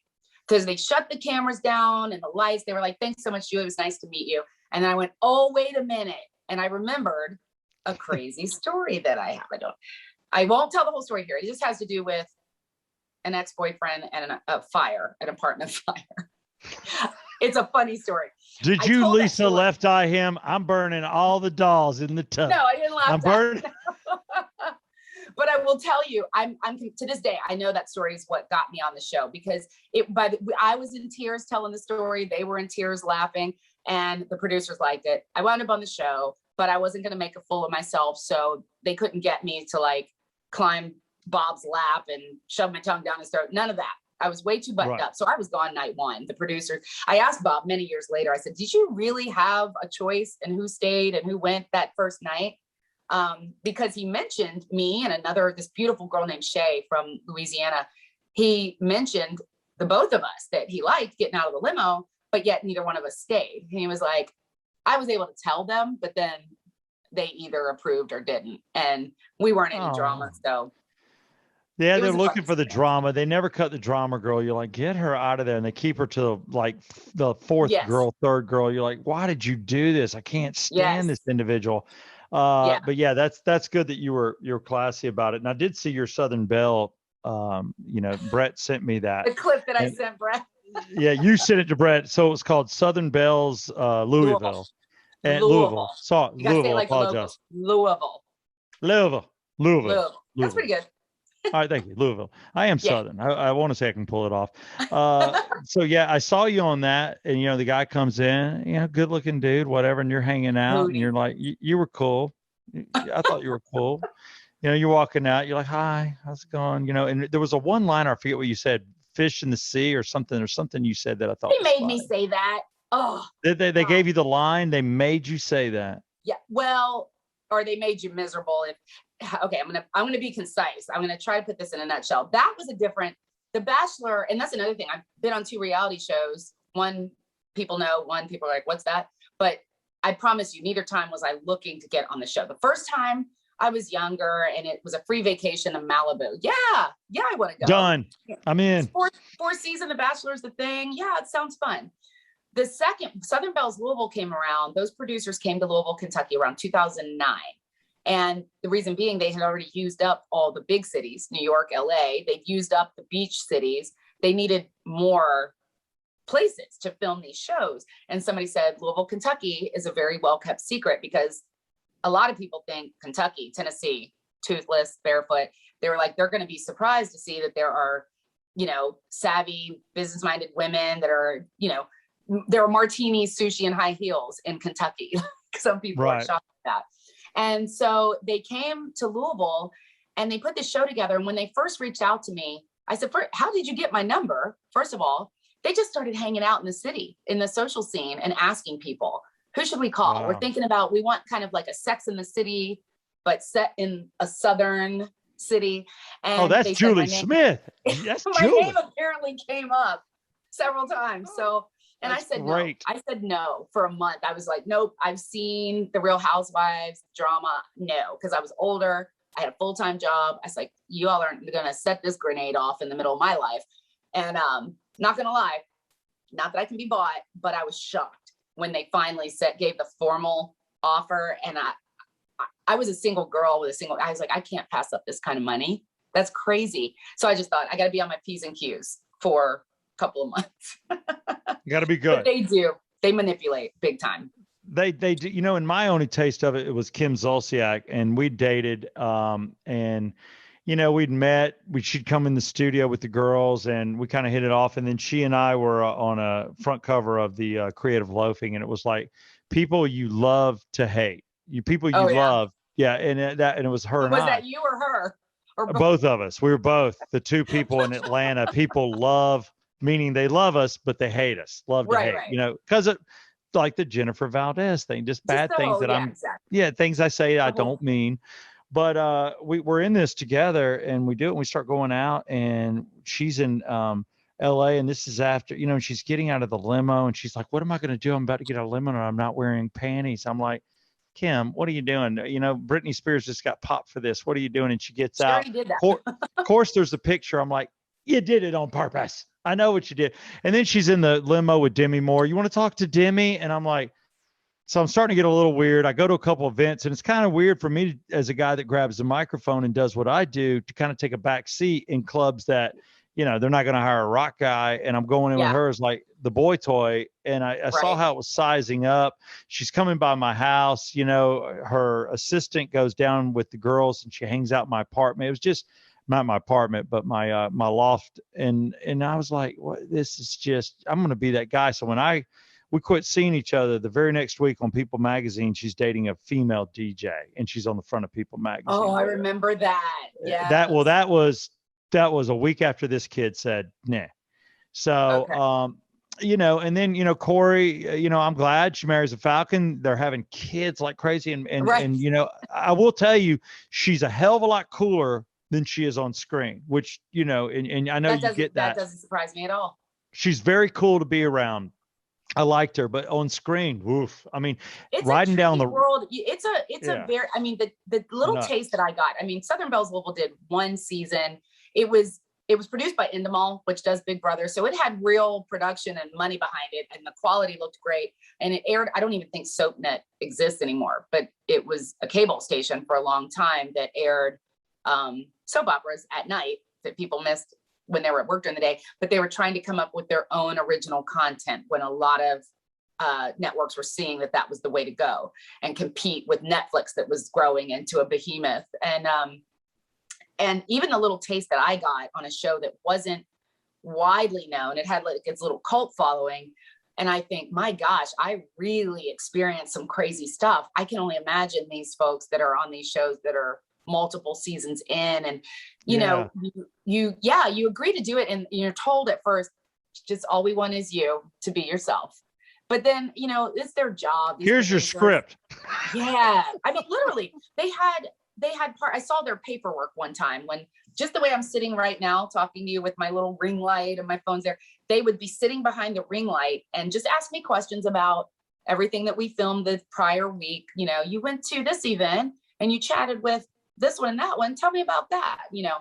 Because they shut the cameras down and the lights. They were like, thanks so much, Julie. It was nice to meet you. And then I went, oh, wait a minute. And I remembered a crazy story that I have. I won't tell the whole story here. It just has to do with an ex-boyfriend and an apartment fire. It's a funny story. Did you Lisa Left Eye him? I'm burning all the dolls in the tub. No, I didn't laugh. I'm burning. But I will tell you, I'm to this day, I know that story is what got me on the show because I was in tears telling the story. They were in tears laughing and the producers liked it. I wound up on the show, but I wasn't going to make a fool of myself. So they couldn't get me to like climb Bob's lap and shove my tongue down his throat. None of that. I was way too buttoned up. So I was gone night one. The producers, I asked Bob many years later, I said, did you really have a choice in who stayed and who went that first night? Because he mentioned me and this beautiful girl named Shay from Louisiana. He mentioned the both of us that he liked getting out of the limo, but yet neither one of us stayed. And he was like, I was able to tell them, but then they either approved or didn't. And we weren't any drama. So yeah, they're looking for the drama. They never cut the drama girl. You're like, get her out of there. And they keep her to like the fourth girl, third girl. You're like, why did you do this? I can't stand this individual. But yeah, that's good that you're classy about it. And I did see your Southern Belle. Brett sent me that. The clip that I sent Brett. Yeah, you sent it to Brett. So it was called Southern Belle's Louisville. And Louisville. Louisville, I apologize. Louisville. That's pretty good. All right, thank you. Louisville. I am Southern. I want to say I can pull it off. So yeah, I saw you on that, and the guy comes in, good looking dude, whatever, and you're hanging out, and you're like, you were cool. I thought you were cool. You're walking out, you're like, hi, how's it going? And there was a one liner, I forget what you said, fish in the sea or something you said that I thought they made me say that. Oh, they gave you the line. They made you say that. Yeah. Well, or they made you miserable. Okay, I'm gonna be concise. I'm gonna try to put this in a nutshell. That was The Bachelor, and that's another thing. I've been on 2 reality shows. One people know, one people are like, what's that? But I promise you, neither time was I looking to get on the show. The first time I was younger and it was a free vacation in Malibu. Yeah, I want to go. Done. I'm in. Fourth season, The Bachelor's the thing. Yeah, it sounds fun. The second, Southern Belle's Louisville came around. Those producers came to Louisville, Kentucky around 2009. And the reason being they had already used up all the big cities, New York, LA. They'd used up the beach cities. They needed more places to film these shows. And somebody said, Louisville, Kentucky is a very well-kept secret because a lot of people think Kentucky, Tennessee, toothless, barefoot. They were like, they're going to be surprised to see that there are, savvy, business-minded women that are, there are martinis, sushi, and high heels in Kentucky. Some people are shocked at that. And so they came to Louisville and they put this show together. And when they first reached out to me, I said, how did you get my number? First of all, they just started hanging out in the city, in the social scene and asking people, who should we call? Wow. We're thinking about, we want kind of like a Sex in the City, but set in a Southern city. And that's Julie Smith. That's my name apparently came up several times. So And That's I said great. no. I said no for a month. I was like, nope, I've seen the Real Housewives drama. No, because I was older. I had a full-time job. I was like, you all aren't going to set this grenade off in the middle of my life. And not going to lie, not that I can be bought, but I was shocked when they finally gave the formal offer. And I was a single girl I was like, I can't pass up this kind of money. That's crazy. So I just thought I got to be on my P's and Q's for a couple of months. You got to be good. But they do. They manipulate big time. They do, you know, and my only taste of it was Kim Zolciak, and we dated, and you know, we'd met, she'd come in the studio with the girls and we kind of hit it off. And then she and I were on a front cover of the Creative Loafing, and it was like people you love to hate, people you love. Yeah. And it was her and was I. that you or her? Or both of us. We were both the two people in Atlanta. People love, meaning they love us, but they hate us. Love to hate, you know, because it, like the Jennifer Valdez thing, just bad things that things I say I don't mean. But we're in this together, and we do it, and we start going out, and she's in LA, and this is after, you know, she's getting out of the limo, and she's like, what am I going to do? I'm about to get out of the limo and I'm not wearing panties. I'm like, Kim, what are you doing? You know, Britney Spears just got popped for this. What are you doing? And she gets out. Did that. Of course, there's a picture. I'm like, you did it on purpose. I know what you did. And then she's in the limo with Demi Moore. You want to talk to Demi? And I'm like, so I'm starting to get a little weird. I go to a couple events, and it's kind of weird for me as a guy that grabs the microphone and does what I do to kind of take a back seat in clubs that, you know, they're not going to hire a rock guy. And I'm going in with her as like the boy toy. And I saw how it was sizing up. She's coming by my house. You know, her assistant goes down with the girls and she hangs out in my apartment. It was just not my apartment, but my loft. And I was like, what, this is just, I'm going to be that guy. So when we quit seeing each other, the very next week on People Magazine, she's dating a female DJ, and she's on the front of People Magazine. Oh, I remember that. Yeah. That was a week after this kid said, nah. So, you know, and then, you know, Corey, you know, I'm glad she marries a Falcon. They're having kids like crazy. And, you know, I will tell you, she's a hell of a lot cooler than she is on screen, which, you know, and I know you get that. That doesn't surprise me at all. She's very cool to be around. I liked her, but on screen, woof. I mean, it's riding down the world. It's a very, I mean, the little taste that I got, I mean, Southern Bells Louisville did one season. It was produced by Endemol, which does Big Brother. So it had real production and money behind it, and the quality looked great. And it aired, I don't even think SoapNet exists anymore, but it was a cable station for a long time that aired soap operas at night that people missed when they were at work during the day. But they were trying to come up with their own original content when a lot of networks were seeing that was the way to go and compete with Netflix that was growing into a behemoth. And even the little taste that I got on a show that wasn't widely known, it had like its little cult following. And I think, my gosh, I really experienced some crazy stuff. I can only imagine these folks that are on these shows that are multiple seasons in, and you know, you agree to do it, and you're told at first, just all we want is you to be yourself. But then, you know, it's their job. Here's your script. Yeah. I mean, literally, they had I saw their paperwork one time when, just the way I'm sitting right now talking to you with my little ring light and my phone's there, they would be sitting behind the ring light and just ask me questions about everything that we filmed the prior week. You know, you went to this event and you chatted with this one and that one. Tell me about that, you know.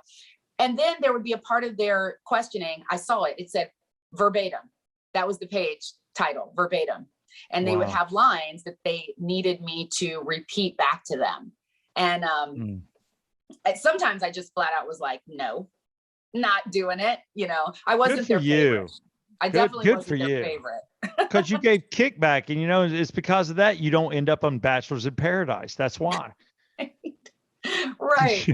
And then there would be a part of their questioning. I saw it. It said verbatim. That was the page title, verbatim. And they would have lines that they needed me to repeat back to them. And sometimes I just flat out was like, no, not doing it. You know, I wasn't their favorite. I definitely wasn't their favorite. Because you gave kickback, and you know, it's because of that you don't end up on Bachelors in Paradise. That's why. Right.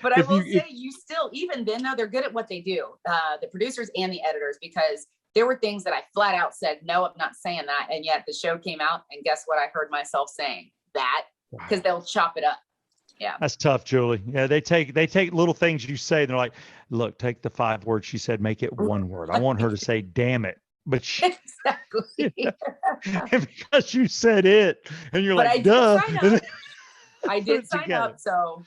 But I will say, you still, even then, though, they're good at what they do, the producers and the editors, because there were things that I flat out said, no, I'm not saying that. And yet the show came out, and guess what? I heard myself saying that, because they'll chop it up. Yeah. That's tough, Julie. Yeah. They take little things you say. And they're like, look, take the 5 words she said, make it 1 word. I want her to say, damn it. But exactly. And because you said it, and you're like, duh. I did sign up. So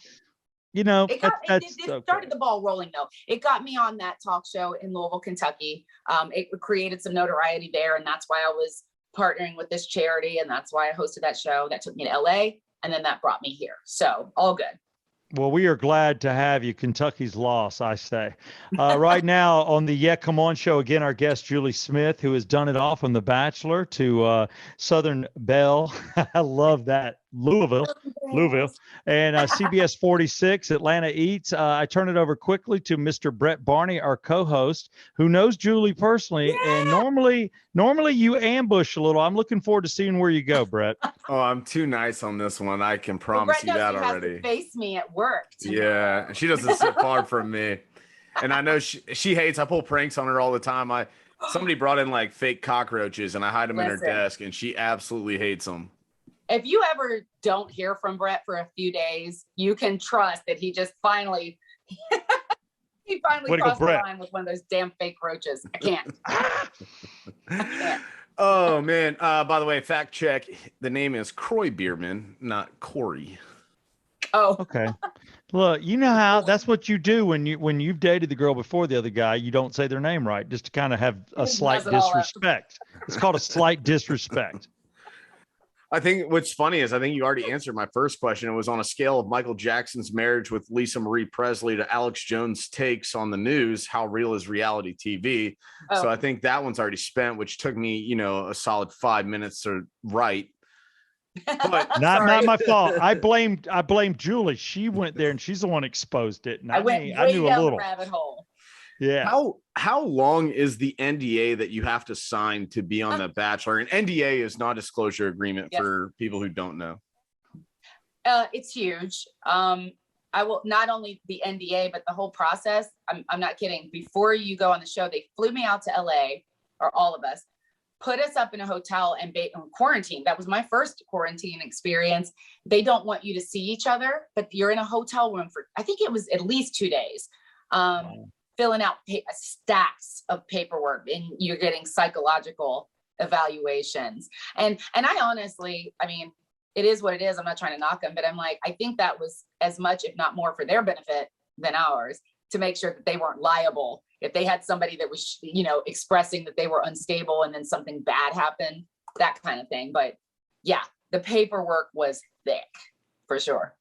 You know, It got that's it okay. started the ball rolling though. It got me on that talk show in Louisville, Kentucky. It created some notoriety there, and that's why I was partnering with this charity, and that's why I hosted that show. That took me to LA, and then that brought me here. So all good. Well, we are glad to have you. Kentucky's loss, I say. Right now on the Yeah Come On show, again, our guest, Julie Smith, who has done it all from The Bachelor to Southern Belle. I love that. Louisville, and CBS 46, Atlanta Eats. I turn it over quickly to Mr. Brett Barney, our co-host, who knows Julie personally. Yeah. And normally you ambush a little. I'm looking forward to seeing where you go, Brett. Oh, I'm too nice on this one. I can promise you that already. Has to face me at work tomorrow. Yeah, she doesn't sit far from me, and I know she hates. I pull pranks on her all the time. Somebody brought in like fake cockroaches, and I hide them in her desk, and she absolutely hates them. If you ever don't hear from Brett for a few days, you can trust that he just finally crossed the line with one of those damn fake roaches. I can't. I can't. Oh man! By the way, fact check: the name is Croy Bierman, not Corey. Oh, okay. Look, you know how that's what you do when you've dated the girl before the other guy. You don't say their name right, just to kind of have a slight disrespect. It's called a slight disrespect. I think what's funny is I think you already answered my first question. It was on a scale of Michael Jackson's marriage with Lisa Marie Presley to Alex Jones' takes on the news. How real is reality TV? Oh. So I think that one's already spent, which took me, a solid 5 minutes to write. But not my fault. I blamed Julie. She went there and she's the one exposed it. I knew a little. The rabbit hole. Yeah. How long is the NDA that you have to sign to be on The Bachelor? An NDA is non-disclosure agreement for people who don't know. It's huge. I will not only the NDA, but the whole process. I'm not kidding. Before you go on the show, they flew me out to LA, or all of us, put us up in a hotel and quarantine. That was my first quarantine experience. They don't want you to see each other, but you're in a hotel room for, I think it was at least 2 days. Filling out stacks of paperwork, and you're getting psychological evaluations. And I honestly, it is what it is. I'm not trying to knock them, but I'm like, I think that was as much, if not more, for their benefit than ours, to make sure that they weren't liable. If they had somebody that was, expressing that they were unstable and then something bad happened, that kind of thing. But yeah, the paperwork was thick for sure.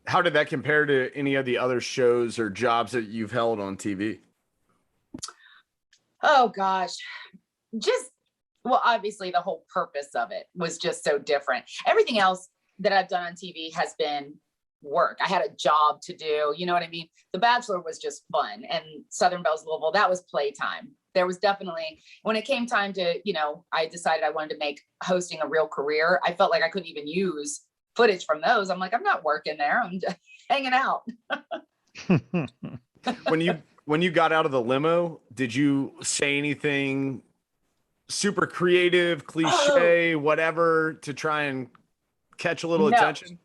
How did that compare to any of the other shows or jobs that you've held on TV? Oh gosh, obviously the whole purpose of it was just so different. Everything else that I've done on TV has been work. I had a job to do, you know what I mean? The Bachelor was just fun, and Southern Belle's Louisville, that was playtime. There was definitely, when it came time to, I decided I wanted to make hosting a real career. I felt like I couldn't even use footage from those. I'm like, I'm not working there. I'm just hanging out. When you got out of the limo, did you say anything super creative, cliche, whatever, to try and catch a little attention?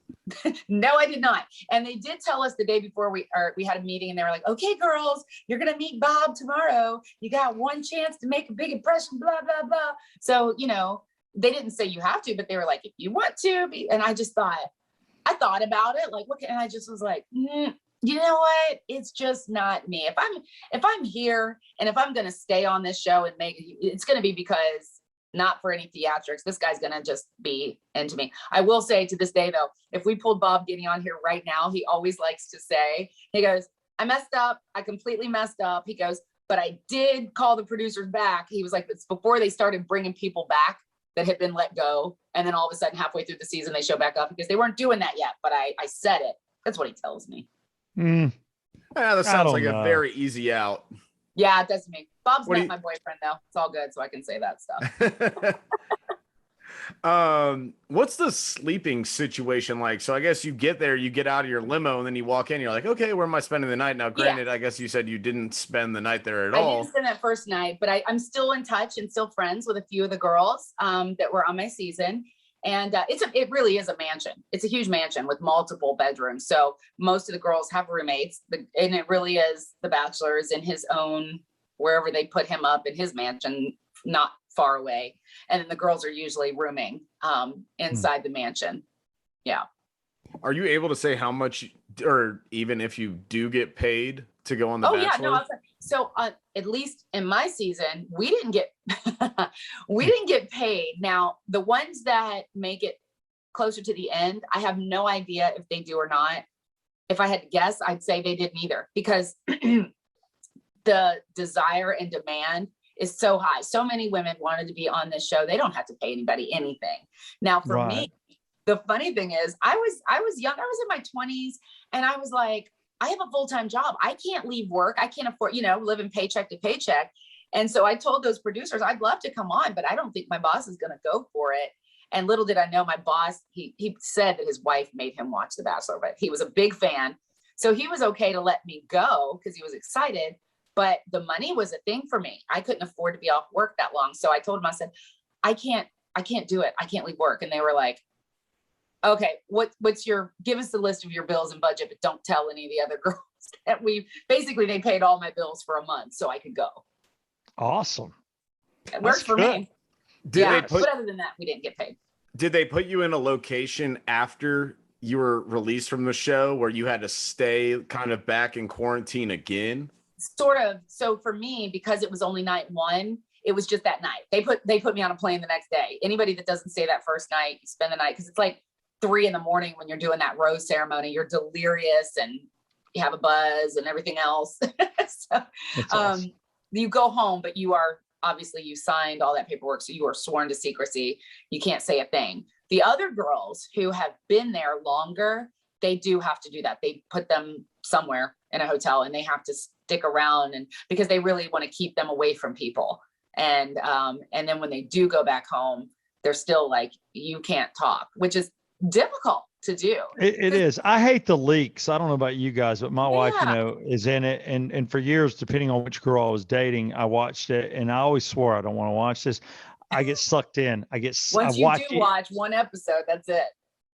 No, I did not. And they did tell us the day before we had a meeting, and they were like, okay, girls, you're going to meet Bob tomorrow. You got one chance to make a big impression, blah, blah, blah. So, they didn't say you have to, but they were like, if you want to be. And I thought about it, like, and I just was like, you know what? It's just not me. If I'm here and if I'm going to stay on this show and it's going to be because not for any theatrics. This guy's going to just be into me. I will say to this day though, if we pulled Bob Guinea on here right now, he always likes to say, he goes, I messed up. I completely messed up. He goes, but I did call the producers back. He was like, it's before they started bringing people back that had been let go. And then all of a sudden, halfway through the season, they show back up because they weren't doing that yet. But I said it. That's what he tells me. Yeah, that sounds like a very easy out. Yeah, it does to me. Bob's not my boyfriend, though. It's all good, so I can say that stuff. What's the sleeping situation like? So I guess you get there, you get out of your limo, and then you walk in, you're like, okay, where am I spending the night? Now, granted, I guess you said you didn't spend the night there at all. I didn't spend that first night, but I'm still in touch and still friends with a few of the girls that were on my season. And it really is a mansion. It's a huge mansion with multiple bedrooms. So most of the girls have roommates, and it really is the Bachelor's in his own, wherever they put him up in his mansion, not far away. And then the girls are usually rooming inside the mansion. Yeah. Are you able to say how much or even if you do get paid to go on the Oh Bachelor? yeah, no. So at least in my season, we didn't get we didn't get paid. Now the ones that make it closer to the end, I have no idea if they do or not. If I had to guess, I'd say they didn't either, because the desire and demand is so high. So many women wanted to be on this show. They don't have to pay anybody anything. Now for me, the funny thing is I was young. I was in my 20s and I was like, I have a full-time job. I can't leave work. I can't afford, living paycheck to paycheck. And so I told those producers, I'd love to come on, but I don't think my boss is going to go for it. And little did I know, my boss, he said that his wife made him watch The Bachelor, but he was a big fan. So he was okay to let me go because he was excited, but the money was a thing for me. I couldn't afford to be off work that long. So I told him, I said, I can't do it. I can't leave work. And they were like, okay, give us the list of your bills and budget, but don't tell any of the other girls. And they paid all my bills for a month so I could go. Awesome. It worked for me. But other than that, we didn't get paid. Did they put you in a location after you were released from the show where you had to stay kind of back in quarantine again? Sort of. So for me, because it was only night one, it was just that night. They put me on a plane the next day. Anybody that doesn't stay that first night, you spend the night, because it's like 3 a.m. when you're doing that rose ceremony. You're delirious and you have a buzz and everything else. So awesome. You go home, but you are obviously, you signed all that paperwork, so you are sworn to secrecy. You can't say a thing. The other girls who have been there longer, they do have to do that. They put them somewhere in a hotel and they have to stick around, and because they really want to keep them away from people. And then when they do go back home, they're still like, you can't talk, which is difficult to do. It is. I hate the leaks. I don't know about you guys, but my wife, is in it. And for years, depending on which girl I was dating, I watched it, and I always swore I don't want to watch this. I get sucked in. Once you watch one episode, that's it.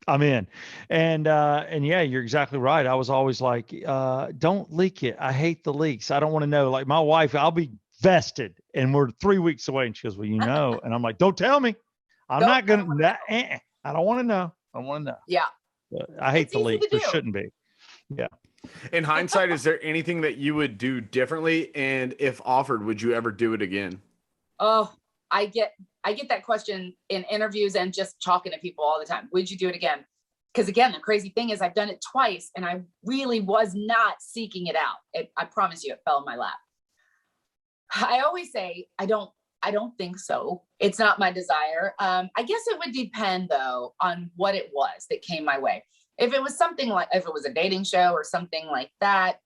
I'm in. And yeah, you're exactly right. I was always like, don't leak it. I hate the leaks. I don't want to know. Like my wife, I'll be vested and we're 3 weeks away. And she goes, well, and I'm like, don't tell me. I'm not going to, I don't want to know. I want to know. Yeah. But I hate the leak. There shouldn't be. Yeah. In hindsight, is there anything that you would do differently? And if offered, would you ever do it again? Oh, I get that question in interviews and just talking to people all the time. Would you do it again? Because again, the crazy thing is I've done it twice and I really was not seeking it out. I promise you, it fell in my lap. I always say, I don't think so. It's not my desire. I guess it would depend though on what it was that came my way. If it was something like, if it was a dating show or something like that,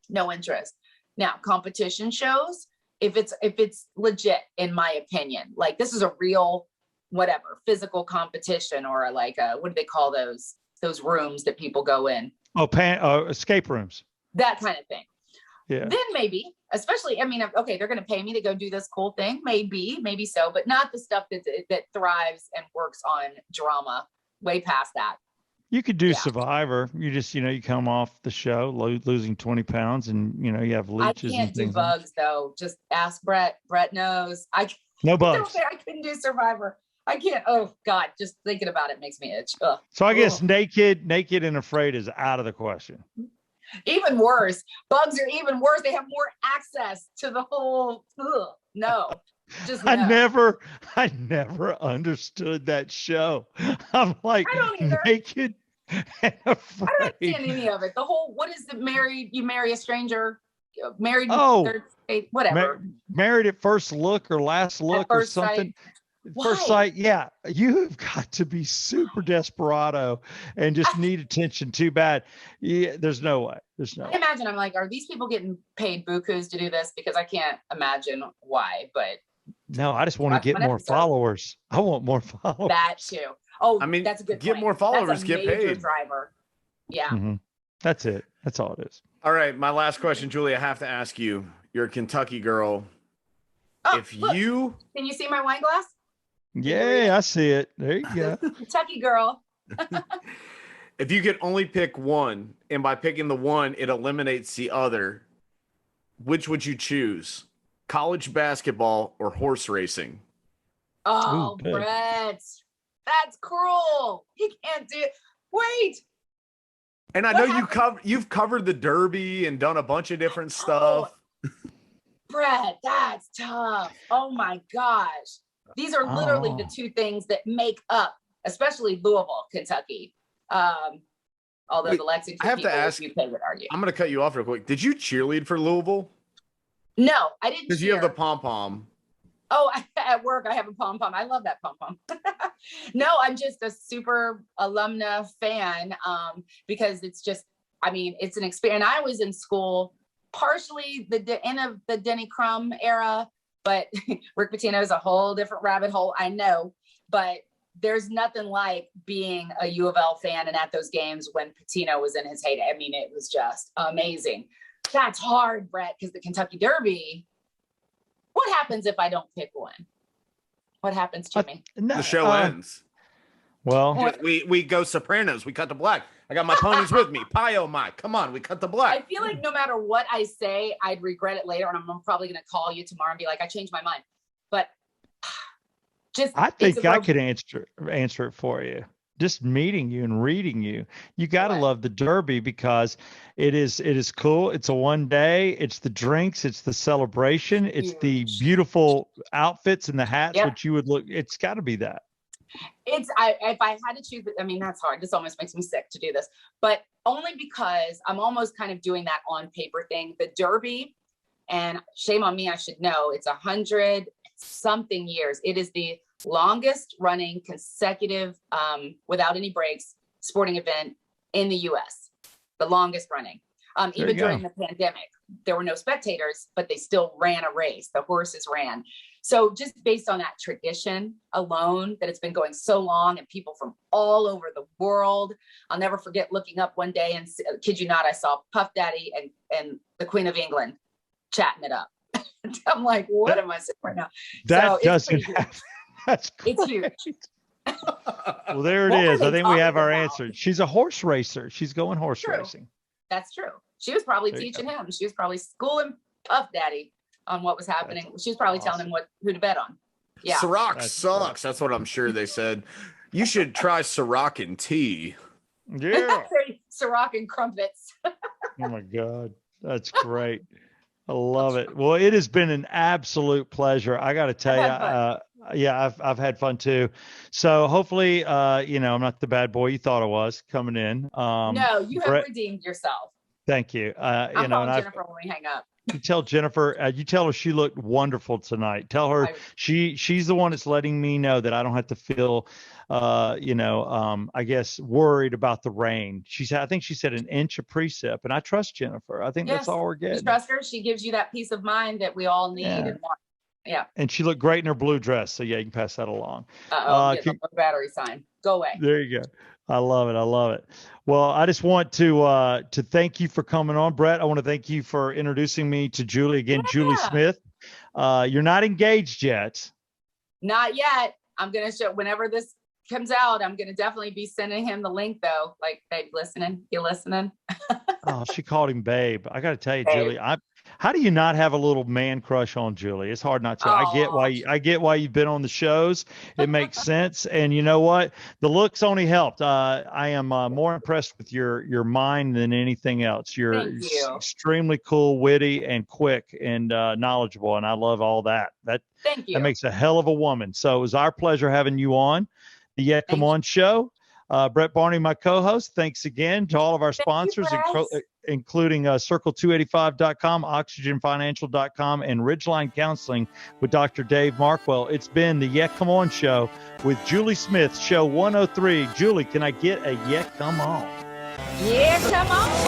no interest. Now, competition shows, if it's legit, in my opinion, like this is a real, whatever, physical competition, or like what do they call those rooms that people go in? Oh, escape rooms. That kind of thing. Yeah. Then maybe, especially, I mean, okay, they're going to pay me to go do this cool thing. Maybe so, but not the stuff that thrives and works on drama. Way past that. You could do Survivor. You just, you come off the show losing 20 pounds and, you have leeches. I can't do bugs though. Just ask Brett. Brett knows. No bugs. I couldn't do Survivor. I can't. Oh God, just thinking about it makes me itch. Ugh. So I guess naked and afraid is out of the question. Even worse. Bugs are even worse. They have more access to the whole. No. Just no. I never understood that show. I'm like, I don't either. Naked and afraid. I don't understand any of it. The whole, what is the you marry a stranger, married, whatever. Married at first look or last look or something. First sight, yeah. You've got to be super desperado and just need attention too bad. Yeah, there's no way. I imagine, I'm like, are these people getting paid bukus to do this? Because I can't imagine why, but. No, I just want to get more followers. I want more followers. That too. Oh, I mean, that's a good get point. More followers, get paid. Driver. Yeah. Mm-hmm. That's it. That's all it is. All right. My last question, Julie, I have to ask you. You're a Kentucky girl. Oh, can you see my wine glass? Yeah, I see it. There you go. Kentucky girl. If you could only pick one, and by picking the one, it eliminates the other, which would you choose? College basketball or horse racing? Oh, Brett, that's cruel. He can't do it. Wait. And I know you've covered the Derby and done a bunch of different stuff. Brett, that's tough. Oh my gosh. These are literally the two things that make up, especially Louisville, Kentucky. Although Wait, the Lexington I have to people ask, would argue. I'm going to cut you off real quick. Did you cheerlead for Louisville? No, I didn't. Because you have the pom-pom. Oh, at work, I have a pom-pom. I love that pom-pom. No, I'm just a super alumna fan because it's just, I mean, it's an experience. I was in school partially the end of the Denny Crum era, but Rick Pitino is a whole different rabbit hole, I know. But there's nothing like being a U of L fan and at those games when Pitino was in his heyday. I mean, it was just amazing. That's hard, Brett, because the Kentucky Derby, what happens if I don't pick one? What happens to me? The show ends. Well, we go Sopranos. We cut to black. I got my ponies with me. Pio Mike. Come on, we cut to black. I feel like no matter what I say, I'd regret it later. And I'm probably going to call you tomorrow and be like, I changed my mind. But I think I could answer it for you. Just meeting you and reading you. You got to love the Derby because it is cool. It's a one day. It's the drinks. It's the celebration. It's the beautiful outfits and the hats, which you would look. It's got to be that. If I had to choose, I mean, that's hard. This almost makes me sick to do this, but only because I'm almost kind of doing that on paper thing. The Derby, and shame on me, I should know, it's 100 something years. It is the longest running consecutive, without any breaks, sporting event in the US. The longest running. Even during the pandemic, there were no spectators, but they still ran a race. The horses ran. So just based on that tradition alone, that it's been going so long and people from all over the world, I'll never forget looking up one day and kid you not, I saw Puff Daddy and the Queen of England chatting it up. I'm like, what am I saying right now? That doesn't happen. That's great. It's huge. Well, there it is. I think we have our answer. She's a horse racer. She's going horse racing. That's true. She was probably teaching him. She was probably schooling Puff Daddy on what was happening. She was probably telling him who to bet on. Yeah. Ciroc sucks. That's what I'm sure they said. You should try Ciroc and tea. Yeah. Ciroc and crumpets. Oh my God. That's great. I love it. Well, it has been an absolute pleasure. I got to tell you, I've had fun too. So hopefully, I'm not the bad boy you thought I was coming in. No, you have redeemed yourself. Thank you. I'm calling Jennifer when we hang up. You tell Jennifer, you tell her she looked wonderful tonight. Tell her she's the one that's letting me know that I don't have to feel, I guess worried about the rain. I think she said an inch of precip, and I trust Jennifer. I think that's all we're getting. You trust her. She gives you that peace of mind that we all need and want. Yeah. And she looked great in her blue dress. So you can pass that along. The battery sign. Go away. There you go. I love it. I love it. Well, I just want to thank you for coming on, Brett. I want to thank you for introducing me to Julie again. Yeah. Julie Smith. You're not engaged yet. Not yet. I'm going to show whenever this comes out. I'm going to definitely be sending him the link though. Like, babe, listening. You listening? Oh, she called him babe. I got to tell you, babe. Julie, how do you not have a little man crush on Julie? It's hard not to. I get why you've been on the shows. It makes sense. And you know what? The looks only helped. I am more impressed with your mind than anything else. You're extremely cool, witty, and quick and knowledgeable. And I love all that. Thank you. That makes a hell of a woman. So it was our pleasure having you on the Yet Come On show. Brett Barney, my co-host, thanks again to all of our sponsors, including Circle285.com, OxygenFinancial.com, and Ridgeline Counseling with Dr. Dave Markwell. It's been the Yet Come On show with Julie Smith, show 103. Julie, can I get a Yet Come On? Yeah, come on.